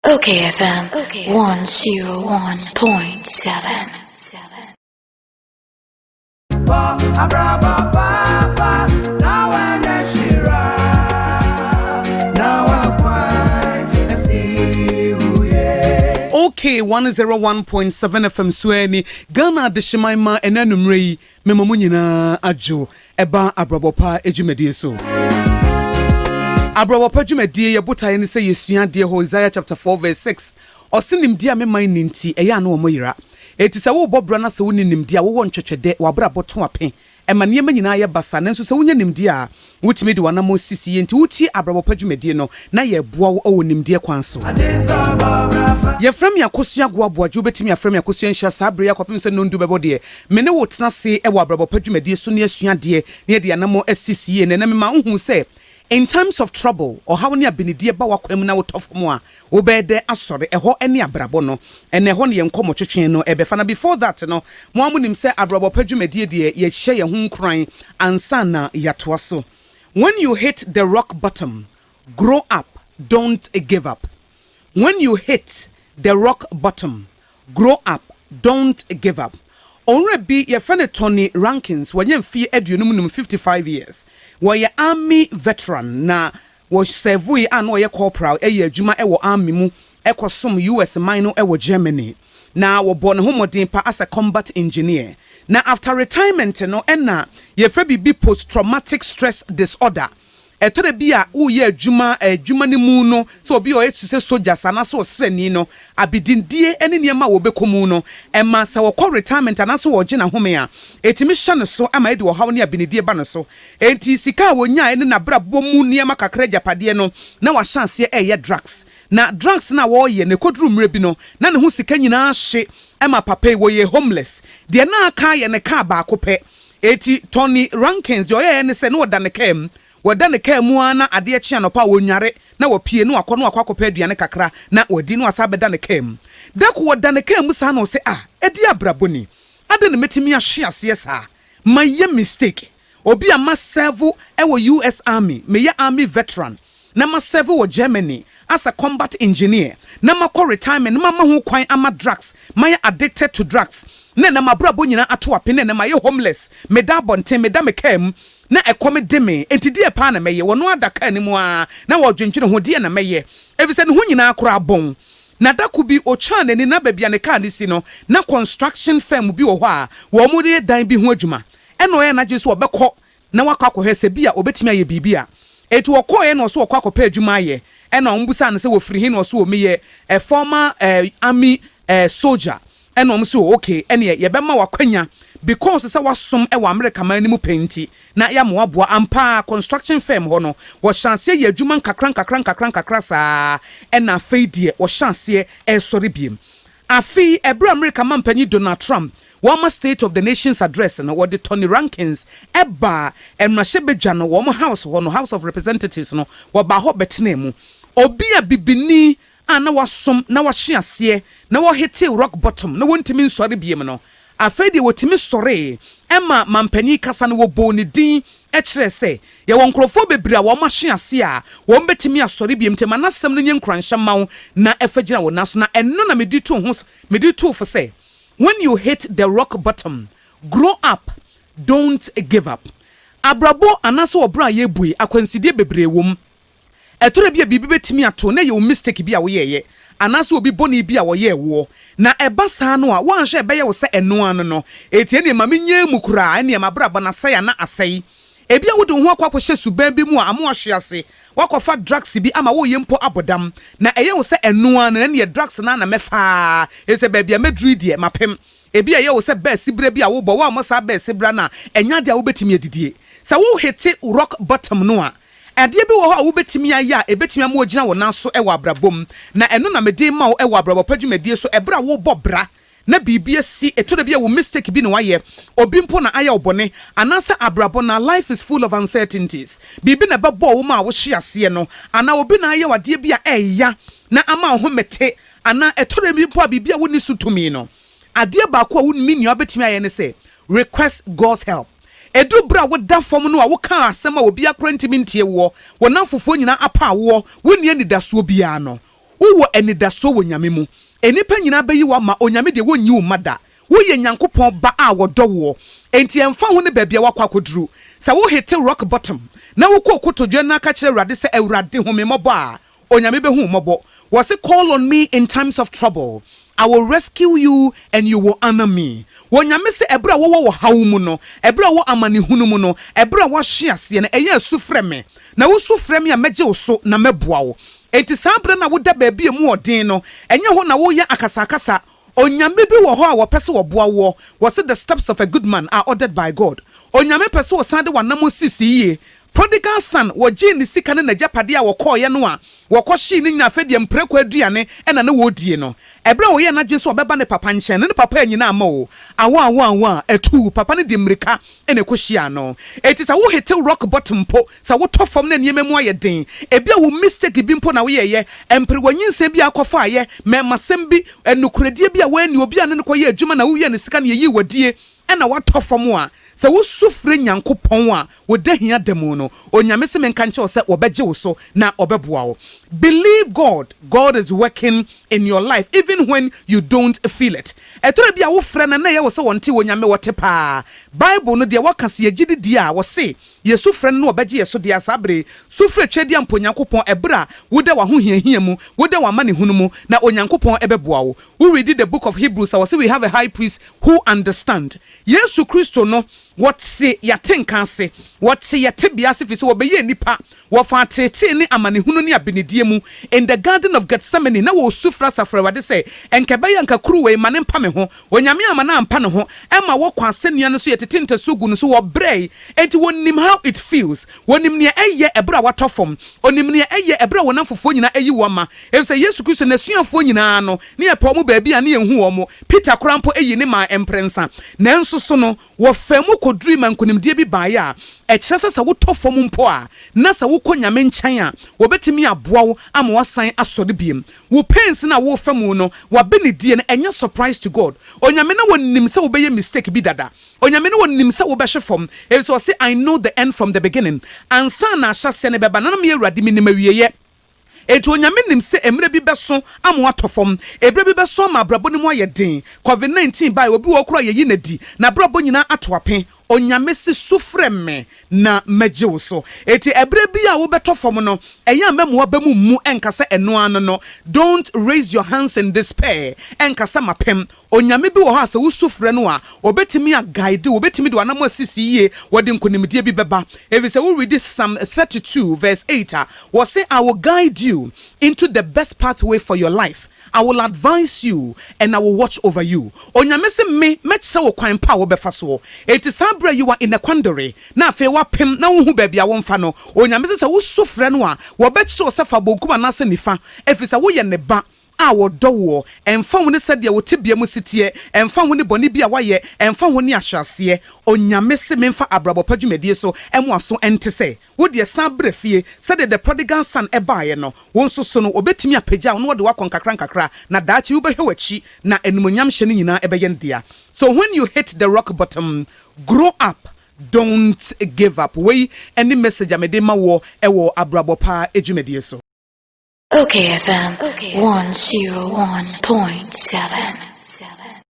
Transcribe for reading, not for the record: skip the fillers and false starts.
Okay, FM. Okay. 101.7. Okay, 101.7 FM Swani Ghana de Shimaima enanumrei memamu nyina ajo eba abrabopa ejumedie so abrabopa jumedie yebotaye ne se yesua de Hosea chapter 4 verse 6 osinim dia meman ninti eya na omoyira etisa wo bobra na se wonim dia wo ntwetwede wabra boto ape ema niema nyina ye basa nanso se wonya nimdie a wotimi de wanamo sisi enti wuti abrabopa jumedie no na ye boa wo nimdie kwanso ye frem yakosua goaboaje obetimi afrem yakosua nhia sabre yakopem se nondu bebode mene wo tena se e wo abrabopa jumedie so ne asua de ne de anamo asisi ne na mema hu se in times of trouble or how near benedie ba wakwam na wotofo a wo bede asore eho ene abrabo no ene ho ne yenkomo twetwen no ebefa na before that no mo amunim se abrabo padwumadie de ye hye ye ho nkran ansa na yatoa so. When you hit the rock bottom, grow up, don't give up. When you hit the rock bottom, grow up, don't give up. Already your friend Tony Rankins when you fee edunum 55 years. Why army veteran na was serve and or corporal adwuma e wo army mu e some US minor e wo Germany. Na wo born homodin pa as a combat engineer. Na after retirement no na ye free be post traumatic stress disorder. Etore bia wo ye adwuma ni mu no so obi o etu se soldiers ana so srani no abidindie ene niema wo bekomu no ema se wo retirement ana so wo gina home a etimi hye no so ama ede wo haw ne abinidie ba no so enti sika wo nya ene na bra bomu niema kakra japade no na wa chance ye drugs na drugs na wo ye ne kodru mre bi no na ne ho sika nyina hye ema papa wo ye homeless de na aka ye ne ka ba akopɛ eti Tony Rankins yo ye ne se no da ne kam wada ne ka mu ana ade akye anopa wonware na wapie no akɔ no akɔkɔpɛ aduane kakra na wadi no asa beda ne ka mu da ko wada ne ka mu sa no se edi abraboni ade ne metimi ahye ase sa maye mistake obi ama serve wo US Army meye army veteran na ma serve wo Germany as a combat engineer na ma ko retirement na ma ho kwan ama drugs maye addicted to drugs na ma brabo nyina ato apene na maye homeless meda bonten meda me ka mu na ekome deme entidi epa na meye wono adaka animu a na wodwentwene ho de na meye efise ne ho nyina akora bon na dako bi ocha na ni na babia ne ka si no na construction firm bi wo ho a wo mu de dan bi ho adwuma eno ye na jesu obekọ na wakakọ hese bia obetimi aye bibia etu okọ ye no so okọ akọpa adwuma aye eno ombusa ne se wo firi hin no so o meye a former army soldier eno omso okay ene ye bema wakwanya because se wasom e wa America man ni mu penti na ya mo aboa ampa construction firm ho no wo chance ye adwuma nkakran saa na afeidie wo chance e sori biem afi ebra America man panyi Donald Trump wama state of the nation's address no wo de Tony Rankins eba enrahyebeja no wo house ho no House of Representatives no wo ba ho betena mu obi a bibini ana wasom na wahye ase na wo hit rock bottom na wontimi nsori biem no afedi wotimi sore ema mampani kasa no wo boni din e kire se ye won krofo bebira wo mahye ase a wo betimi asore biem tema na sem no nye nkranhye mawo na efagina wo naso na enno na medi to for say when you hit the rock bottom grow up, don't give up. Abrabo anaso obra ye bui akwansidie bebre wom etore bia bibi betimi ato na ye o mistake bia wo ye anaso obi boni bia wo ye wo na eba saa no a wanhwe ebe ye wo se eno ano no etie ne ma menye mu kura ene ma braba na sai na asai ebia wo de ho akwa hye suban bi mu a amo hye ase wakofa drugs bi ama wo ye mpo abodam na eye wo se eno ano ne ye drugs na mefa ese ba bia medru die mapem ebia ye wo se ba sibra bi a wo bo wo amosa ba sibra na enya de a wo betimi adidie sa wo hete rock bottom no a ade bi wo ho a wo betimi aya e betimi am ogina wo naso e wo abrabom na eno na mede ma wo e wo abrabo padwumadie so ebra wo bobra na bibia si etode bia wo mistake bi no waye obi mpo na aya obone anasa abrabo na life is full of uncertainties bibi na bebo wo ma wo hye ase no ana obi na aya wade bia eya na ama ho mete ana etode bi mpo a bibia wo ni sutumi no ade ba ko a wo mi nua betimi aye ne se request God's help. Edu bra wo da fom no a wo ka asema obi akrantimi ntie wo wonam fofo nyina apa wo woni ani daso bia no uwo enidaso wo nyame mu enipa nyina beyi wa ma onyame de wonyi wo mada wo ye nyankopon ba a wodo wo enti emfa ho ne baabia wakwa koduru sa wo hit rock bottom na wo kɔ kotodwe na ka kire Awurade sɛ Awurade home mmɔbɔ a onyame behu mmɔbɔ was it call on me in times of trouble I will rescue you and you will honor me. Wonyame se ebra wo hawu mu no, ebra wo amani hunu mu no, ebra wo hye ase na eye asufrɛ me. Na wo sufrɛ me a megye wo so na meboa wo. Enti sabra na wo da baabi mu odin no, enye ho na wo ye akasa onyame bi wo ho a wo pese wo boa wo. Was it the steps of a good man are ordered by God. Onyame pese wo sande wanam sisi prodigal son woji ni sika ne najapade a wokoye no a wokohye ni nyina afedie mpreko aduane ena ne wodie no ebra wo ye na dwe so obeba ne papa nchen ne papa anyina ama wo awa etu papa ne di mrika ene kohia no etisa wo hete rock bottom po sa wo tofom na nieme mu ayeden ebia wo mistake bi mpo na wo ye empre wanyinse bi akofa aye memasem bi enukuredie bi a wani obi ane ne koye adwuma na wo ye ne sika ne yi wadie ena watofom a se wo sufre nyankopon a wo dahia demo no onyame se menka nche wo se obegye wo so na obeboa wo. Believe God is working in your life even when you don't feel it. Etore bia wo frɛ na ye wo se wonte onyame wote pa Bible no de waka se yegidi di a wo se yesu frɛ no obegye yeso de asabre sufre twedi ampo nyankopon ebra wo de wa ho hiahia mu wo de wa mane hunu mu na onyankopon ebeboa wo. We read the book of Hebrews I say we have a high priest who understand. Yesu Kristo no what say ya tenka se what say ya tebia se fi so obeye nipa wo fa tete ne amane hunu ne abenedie mu in the garden of Gethsemane na wo sufra safra wade say enkebe yanka kruwe mane mpa me ho onyame amana ampa ne ho ema wo kwa senua no so yetete ntasugu no so wo brei enti wonim how it feels wonim ne eye ebra watofom onim ne eye ebra wonam fofo nyina eyi wo ma e say Yesu Kristo na suafo nyina no ne ye pa mu baabi a ne yehu wo mo Peter Krampo eyi ne ma emprensa nanso so no wo famu kodri mankonimdie bi baaye a ekyerese sa wo tofom mpo a na sa wo konyame nkyɛn a wo betimi aboa wo ama wasan asɔre biem wo pains na wo famu no wa benedie no enya surprise to God onyame na wonim sɛ wo beye mistake bi dada onyame na wonim sɛ wo bɛhwe fam e so say I know the end from the beginning ansa na ahyase ne bɛba na me Awurade mi nim awieye etu onyame nim se emre bi beso amo atofom ebre bi beso ma brabo ne mu ayeden COVID-19 bai obi wo kura yeyi na di na brabo nyina atoapen onyame se sufreme na megye wo so eti ebre bi a wo betofom no eya memo ba mu enkasa eno ano no don't raise your hands in despair enkasa mapem onyame bi wo ha se wo sufre no a obetimi a guide obetimi de wanam asisi ye wode nkonimdie bi beba if say we read Psalm 32 verse 8 was say I will guide you into the best pathway for your life. I will advise you and I will watch over you. Onyame se me mechse wo kwan pa wo befa so. Eti sabra you are in a quandary. Na afi wa pem na wo hu baabi a wo mfa no. Onyame se wo sofre no a wo bechse wo sefa bonkuma na se nifa. Efisa wo ye ne ba a wo dowo emfa wo ne sede wo tebia mu sitie emfa wo ne boni bia waye emfa wo ne ahyase onyame se memfa abrabo padwumadie so emo aso ente se wo de sabre fie sede the prodigal son ebaaye no wo nso so no obetimi apagya wo de wakon kakra na daachi wo behwe wachi na enumonyam hye ne nyina ebeye ndia. So when you hit the rock bottom, grow up, don't give up. We any message amede ma wo ewo abrabo pa edwumadie so. Okay FM 101.7